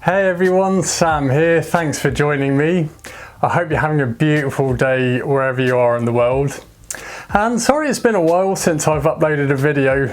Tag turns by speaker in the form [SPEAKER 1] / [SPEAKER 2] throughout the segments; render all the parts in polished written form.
[SPEAKER 1] Hey everyone, Sam here. Thanks for joining me. I hope you're having a beautiful day wherever you are in the world. And sorry it's been a while since I've uploaded a video,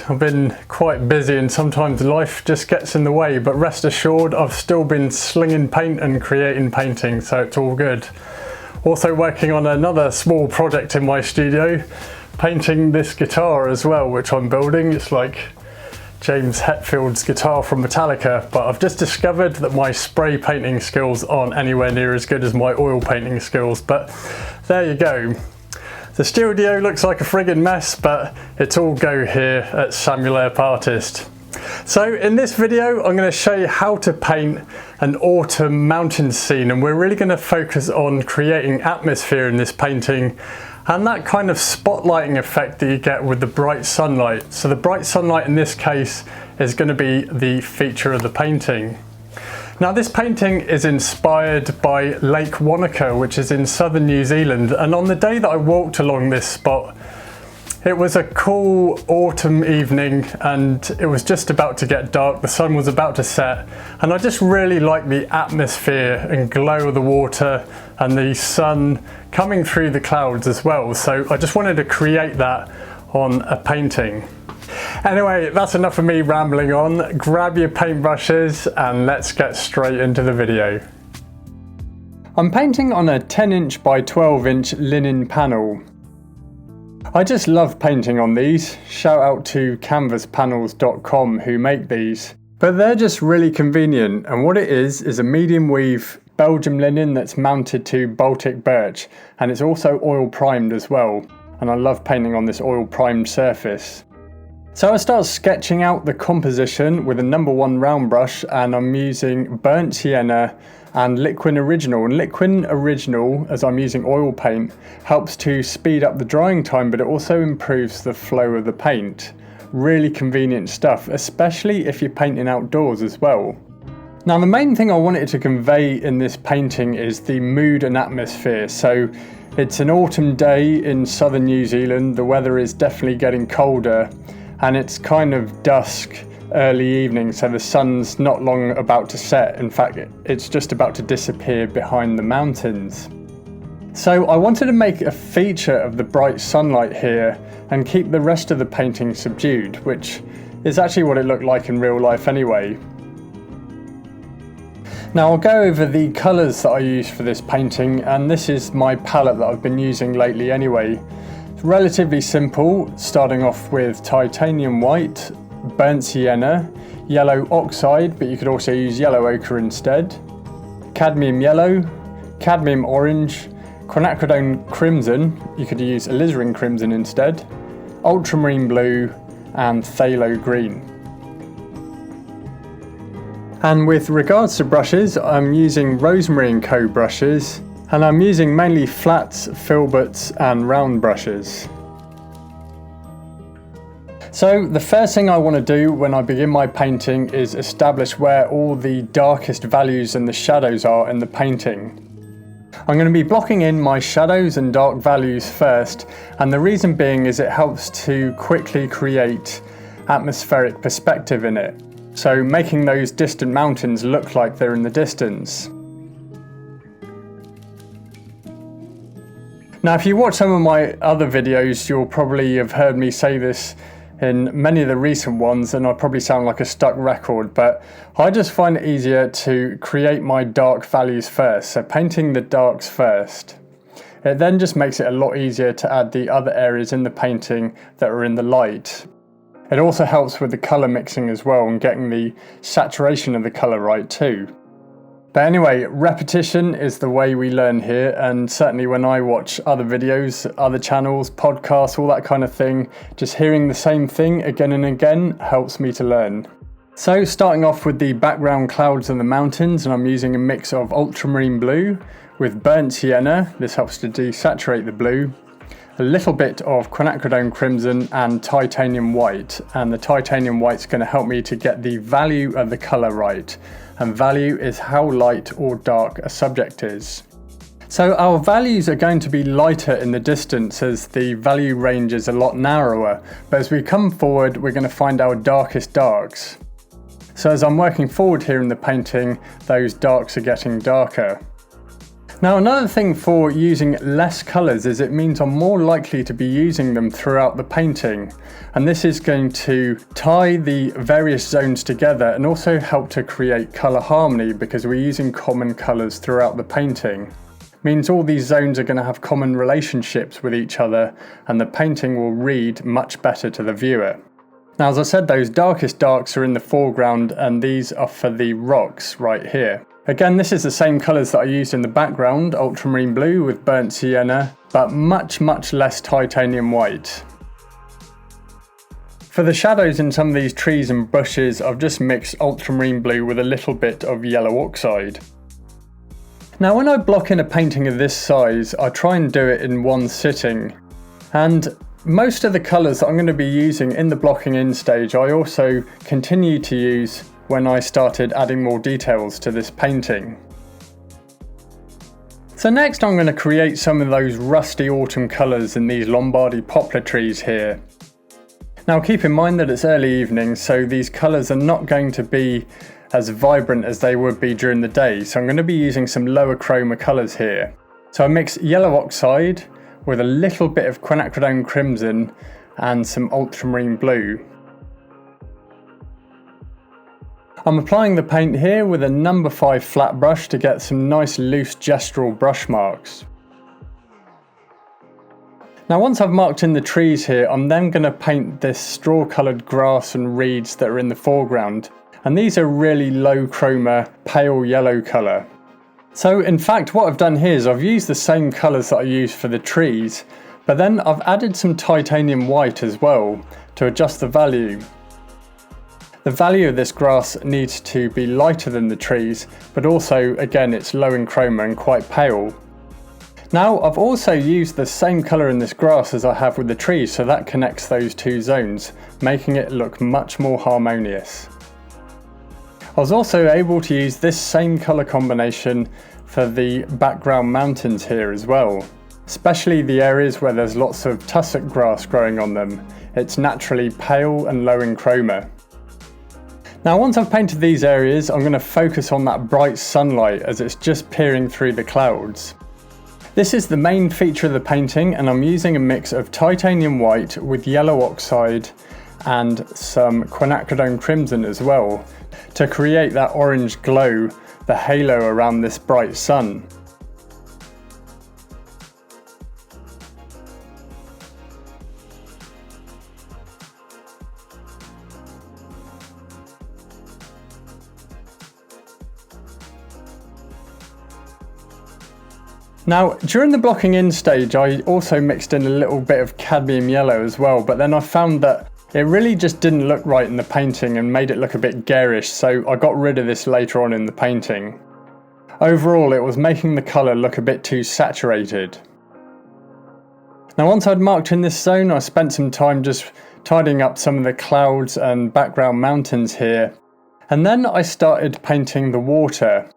[SPEAKER 1] I've been quite busy and sometimes life just gets in the way, but rest assured I've still been slinging paint and creating painting, so it's all good. Also working on another small project in my studio, painting this guitar as well, which I'm building. It's like James Hetfield's guitar from Metallica, but I've just discovered that my spray painting skills aren't anywhere near as good as my oil painting skills, but there you go. The studio looks like a friggin' mess, but it's all go here at Samuel Earp Artist. So in this video, I'm going to show you how to paint an autumn mountain scene, and we're really going to focus on creating atmosphere in this painting and that kind of spotlighting effect that you get with the bright sunlight. So the bright sunlight in this case is going to be the feature of the painting. Now this painting is inspired by Lake Wanaka, which is in southern New Zealand, and on the day that I walked along this spot, it was a cool autumn evening and it was just about to get dark, the sun was about to set, and I just really like the atmosphere and glow of the water and the sun coming through the clouds as well, so I just wanted to create that on a painting. Anyway, that's enough of me rambling on. Grab your paintbrushes and let's get straight into the video. I'm painting on a 10" by 12" linen panel. I just love painting on these. Shout out to canvaspanels.com who make these. But they're just really convenient, and what it is a medium weave Belgium linen that's mounted to Baltic birch, and it's also oil primed as well, and I love painting on this oil primed surface. So I start sketching out the composition with a number 1 round brush, and I'm using burnt sienna and Liquin Original. And Liquin Original, as I'm using oil paint, helps to speed up the drying time, but it also improves the flow of the paint. Really convenient stuff, especially if you're painting outdoors as well. Now the main thing I wanted to convey in this painting is the mood and atmosphere. So it's an autumn day in southern New Zealand, the weather is definitely getting colder, and it's kind of dusk, early evening, so the sun's not long about to set. In fact, it's just about to disappear behind the mountains. So I wanted to make a feature of the bright sunlight here and keep the rest of the painting subdued, which is actually what it looked like in real life anyway. Now I'll go over the colours that I use for this painting, and this is my palette that I've been using lately anyway. It's relatively simple, starting off with titanium white, burnt sienna, yellow oxide, but you could also use yellow ochre instead, cadmium yellow, cadmium orange, quinacridone crimson, you could use alizarin crimson instead, ultramarine blue, and phthalo green. And with regards to brushes, I'm using Rosemary & Co brushes, and I'm using mainly flats, filberts and round brushes. So the first thing I want to do when I begin my painting is establish where all the darkest values and the shadows are in the painting. I'm going to be blocking in my shadows and dark values first, and the reason being is it helps to quickly create atmospheric perspective in it, so making those distant mountains look like they're in the distance. Now if you watch some of my other videos, you'll probably have heard me say this in many of the recent ones, and I probably sound like a stuck record, but I just find it easier to create my dark values first, so painting the darks first. It then just makes it a lot easier to add the other areas in the painting that are in the light. It also helps with the colour mixing as well and getting the saturation of the colour right too. But anyway, repetition is the way we learn here, and certainly when I watch other videos, other channels, podcasts, all that kind of thing, just hearing the same thing again and again helps me to learn. So starting off with the background clouds and the mountains, and I'm using a mix of ultramarine blue with burnt sienna, this helps to desaturate the blue, a little bit of quinacridone crimson and titanium white, and the titanium white's going to help me to get the value of the colour right, and value is how light or dark a subject is. So our values are going to be lighter in the distance as the value range is a lot narrower, but as we come forward we're going to find our darkest darks. So as I'm working forward here in the painting, those darks are getting darker. Now another thing for using less colours is it means I'm more likely to be using them throughout the painting, and this is going to tie the various zones together and also help to create colour harmony because we're using common colours throughout the painting. Means all these zones are going to have common relationships with each other and the painting will read much better to the viewer. Now as I said, those darkest darks are in the foreground and these are for the rocks right here. Again, this is the same colours that I used in the background, ultramarine blue with burnt sienna, but much less titanium white. For the shadows in some of these trees and bushes, I've just mixed ultramarine blue with a little bit of yellow oxide. Now when I block in a painting of this size, I try and do it in one sitting, and most of the colours that I'm going to be using in the blocking in stage I also continue to use when I started adding more details to this painting. So next I'm going to create some of those rusty autumn colours in these Lombardy poplar trees here. Now keep in mind that it's early evening, so these colours are not going to be as vibrant as they would be during the day, so I'm going to be using some lower chroma colours here. So I mix yellow oxide with a little bit of quinacridone crimson and some ultramarine blue. I'm applying the paint here with a number 5 flat brush to get some nice loose gestural brush marks. Now once I've marked in the trees here, I'm then going to paint this straw coloured grass and reeds that are in the foreground, and these are really low chroma, pale yellow colour. So in fact what I've done here is I've used the same colours that I used for the trees, but then I've added some titanium white as well to adjust the value. The value of this grass needs to be lighter than the trees, but also again it's low in chroma and quite pale. Now I've also used the same colour in this grass as I have with the trees, so that connects those two zones, making it look much more harmonious. I was also able to use this same colour combination for the background mountains here as well, especially the areas where there's lots of tussock grass growing on them. It's naturally pale and low in chroma. Now once I've painted these areas, I'm going to focus on that bright sunlight as it's just peering through the clouds. This is the main feature of the painting, and I'm using a mix of titanium white with yellow oxide and some quinacridone crimson as well to create that orange glow, the halo around this bright sun. Now during the blocking in stage I also mixed in a little bit of cadmium yellow as well, but then I found that it really just didn't look right in the painting and made it look a bit garish, so I got rid of this later on in the painting. Overall it was making the colour look a bit too saturated. Now once I'd marked in this zone, I spent some time just tidying up some of the clouds and background mountains here, and then I started painting the water.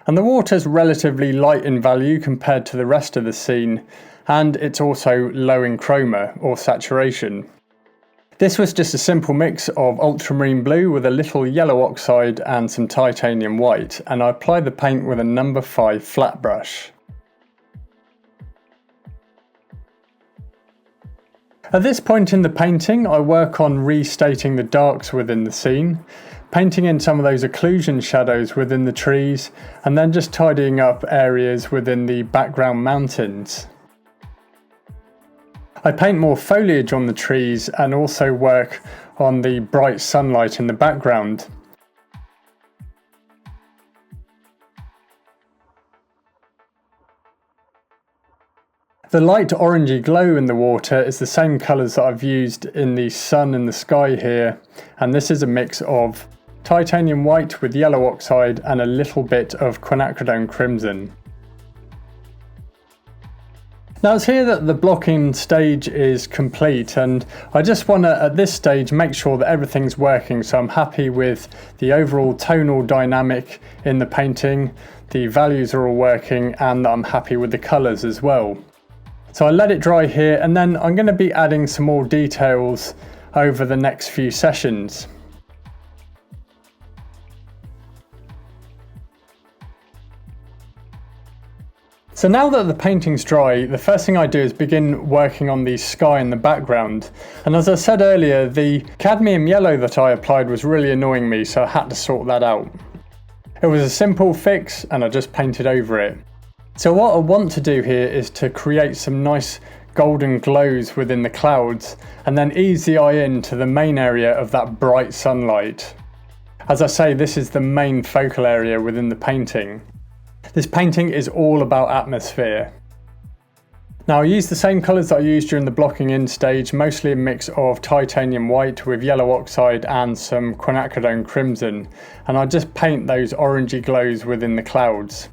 [SPEAKER 1] And the water's relatively light in value compared to the rest of the scene, and it's also low in chroma or saturation. This was just a simple mix of ultramarine blue with a little yellow oxide and some titanium white, and I applied the paint with a number 5 flat brush. At this point in the painting, I work on restating the darks within the scene, painting in some of those occlusion shadows within the trees, and then just tidying up areas within the background mountains. I paint more foliage on the trees and also work on the bright sunlight in the background. The light orangey glow in the water is the same colours that I've used in the sun and the sky here, and this is a mix of titanium white with yellow oxide and a little bit of quinacridone crimson. Now it's here that the blocking stage is complete, and I just want to at this stage make sure that everything's working, so I'm happy with the overall tonal dynamic in the painting, the values are all working, and I'm happy with the colours as well. So I let it dry here, and then I'm going to be adding some more details over the next few sessions. So now that the painting's dry, the first thing I do is begin working on the sky in the background. And as I said earlier, the cadmium yellow that I applied was really annoying me, so I had to sort that out. It was a simple fix and I just painted over it. So what I want to do here is to create some nice golden glows within the clouds and then ease the eye into the main area of that bright sunlight. As I say, this is the main focal area within the painting. This painting is all about atmosphere. Now I used the same colours that I used during the blocking in stage, mostly a mix of titanium white with yellow oxide and some quinacridone crimson, and I just paint those orangey glows within the clouds.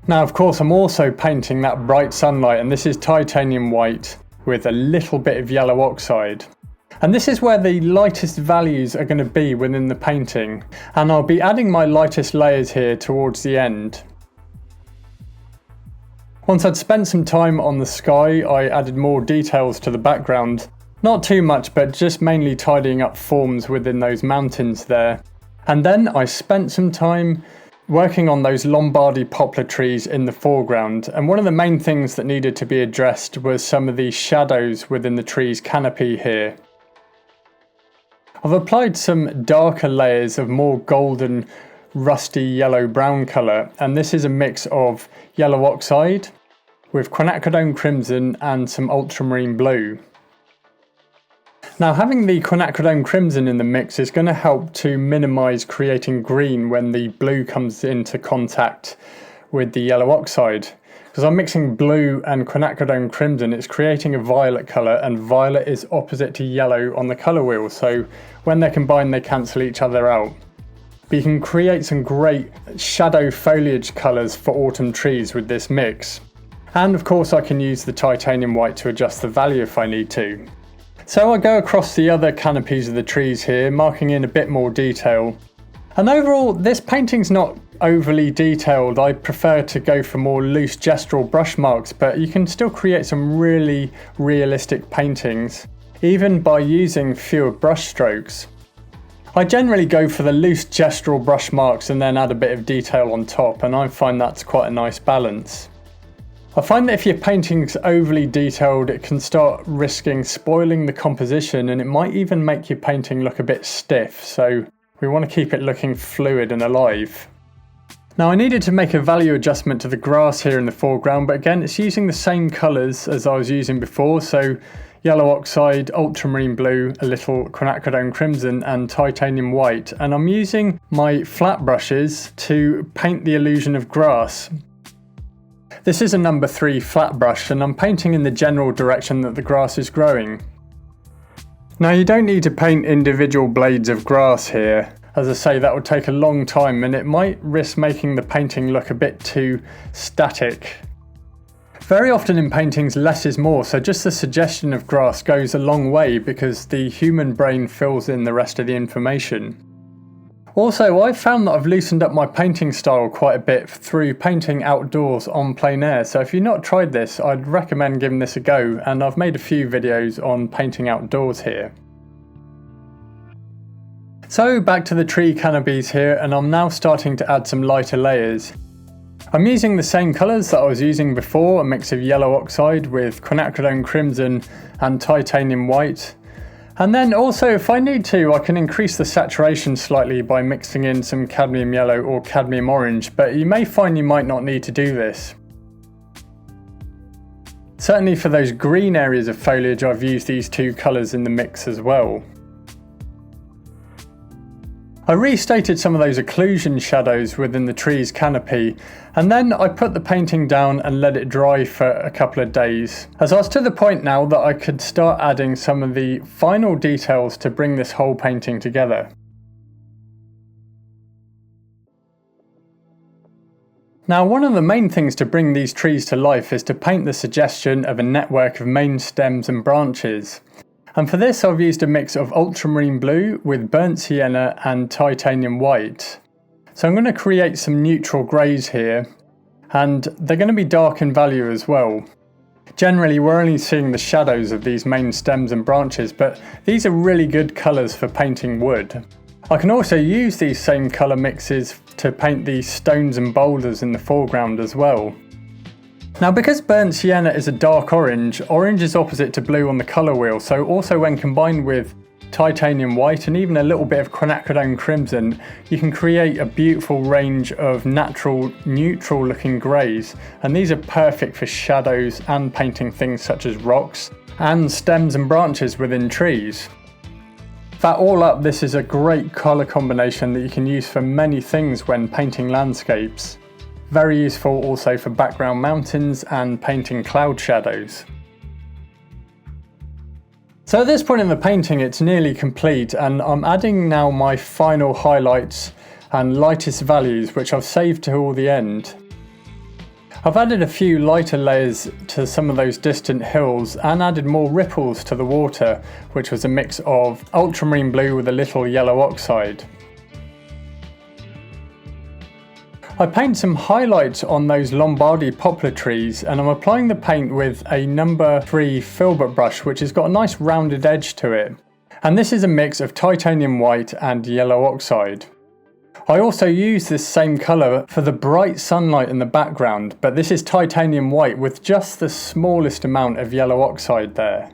[SPEAKER 1] Now of course I'm also painting that bright sunlight, and this is titanium white with a little bit of yellow oxide. And this is where the lightest values are going to be within the painting, and I'll be adding my lightest layers here towards the end. Once I'd spent some time on the sky, I added more details to the background. Not too much, but just mainly tidying up forms within those mountains there. And then I spent some time working on those Lombardy poplar trees in the foreground. And one of the main things that needed to be addressed was some of the shadows within the tree's canopy here. I've applied some darker layers of more golden rusty yellow brown colour, and this is a mix of yellow oxide with quinacridone crimson and some ultramarine blue. Now having the quinacridone crimson in the mix is going to help to minimise creating green when the blue comes into contact with the yellow oxide. Because I'm mixing blue and quinacridone crimson, it's creating a violet colour, and violet is opposite to yellow on the colour wheel, so when they're combined they cancel each other out. But you can create some great shadow foliage colours for autumn trees with this mix. And of course I can use the titanium white to adjust the value if I need to. So I go across the other canopies of the trees here, marking in a bit more detail. And overall, this painting's not overly detailed. I prefer to go for more loose gestural brush marks, but you can still create some really realistic paintings, even by using fewer brush strokes. I generally go for the loose gestural brush marks and then add a bit of detail on top, and I find that's quite a nice balance. I find that if your painting's overly detailed, it can start risking spoiling the composition, and it might even make your painting look a bit stiff, so we want to keep it looking fluid and alive. Now I needed to make a value adjustment to the grass here in the foreground, but again it's using the same colours as I was using before, so yellow oxide, ultramarine blue, a little quinacridone crimson and titanium white, and I'm using my flat brushes to paint the illusion of grass. This is a number 3 flat brush, and I'm painting in the general direction that the grass is growing. Now you don't need to paint individual blades of grass here. As I say, that would take a long time and it might risk making the painting look a bit too static. Very often in paintings less is more, so just the suggestion of grass goes a long way because the human brain fills in the rest of the information. Also, I've found that I've loosened up my painting style quite a bit through painting outdoors on plein air, so if you've not tried this, I'd recommend giving this a go, and I've made a few videos on painting outdoors here. So back to the tree canopies here, and I'm now starting to add some lighter layers. I'm using the same colours that I was using before, a mix of yellow oxide with quinacridone crimson and titanium white. And then also, if I need to, I can increase the saturation slightly by mixing in some cadmium yellow or cadmium orange, but you may find you might not need to do this. Certainly for those green areas of foliage, I've used these two colours in the mix as well. I restated some of those occlusion shadows within the tree's canopy, and then I put the painting down and let it dry for a couple of days, as I was to the point now that I could start adding some of the final details to bring this whole painting together. Now, one of the main things to bring these trees to life is to paint the suggestion of a network of main stems and branches. And for this I've used a mix of ultramarine blue with burnt sienna and titanium white. So I'm going to create some neutral greys here, and they're going to be dark in value as well. Generally we're only seeing the shadows of these main stems and branches, but these are really good colours for painting wood. I can also use these same colour mixes to paint the stones and boulders in the foreground as well. Now, because burnt sienna is a dark orange, orange is opposite to blue on the colour wheel, so also when combined with titanium white and even a little bit of quinacridone crimson, you can create a beautiful range of natural, neutral looking greys, and these are perfect for shadows and painting things such as rocks and stems and branches within trees. That all up, this is a great colour combination that you can use for many things when painting landscapes. Very useful also for background mountains and painting cloud shadows. So at this point in the painting it's nearly complete, and I'm adding now my final highlights and lightest values, which I've saved till the end. I've added a few lighter layers to some of those distant hills and added more ripples to the water, which was a mix of ultramarine blue with a little yellow oxide. I paint some highlights on those Lombardy poplar trees, and I'm applying the paint with a number 3 filbert brush, which has got a nice rounded edge to it. And this is a mix of titanium white and yellow oxide. I also use this same colour for the bright sunlight in the background, but this is titanium white with just the smallest amount of yellow oxide there.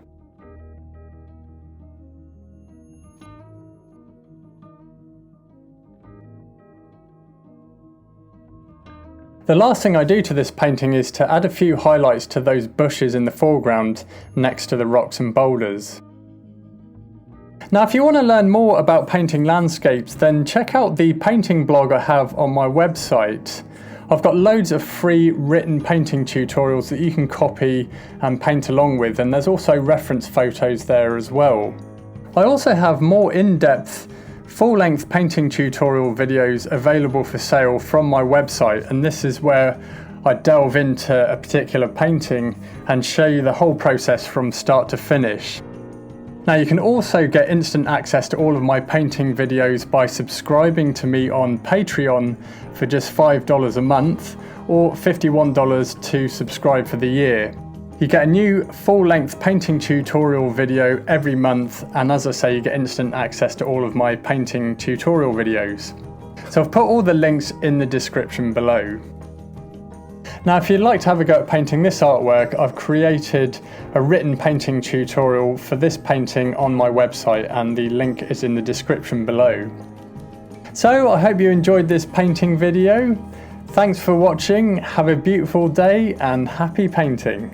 [SPEAKER 1] The last thing I do to this painting is to add a few highlights to those bushes in the foreground next to the rocks and boulders. Now, if you want to learn more about painting landscapes, then check out the painting blog I have on my website. I've got loads of free written painting tutorials that you can copy and paint along with, and there's also reference photos there as well. I also have more in-depth full-length painting tutorial videos available for sale from my website, and this is where I delve into a particular painting and show you the whole process from start to finish. Now, you can also get instant access to all of my painting videos by subscribing to me on Patreon for just $5 a month or $51 to subscribe for the year. You get a new full-length painting tutorial video every month, and as I say, you get instant access to all of my painting tutorial videos. So I've put all the links in the description below. Now, if you'd like to have a go at painting this artwork, I've created a written painting tutorial for this painting on my website, and the link is in the description below. So I hope you enjoyed this painting video. Thanks for watching, have a beautiful day and happy painting.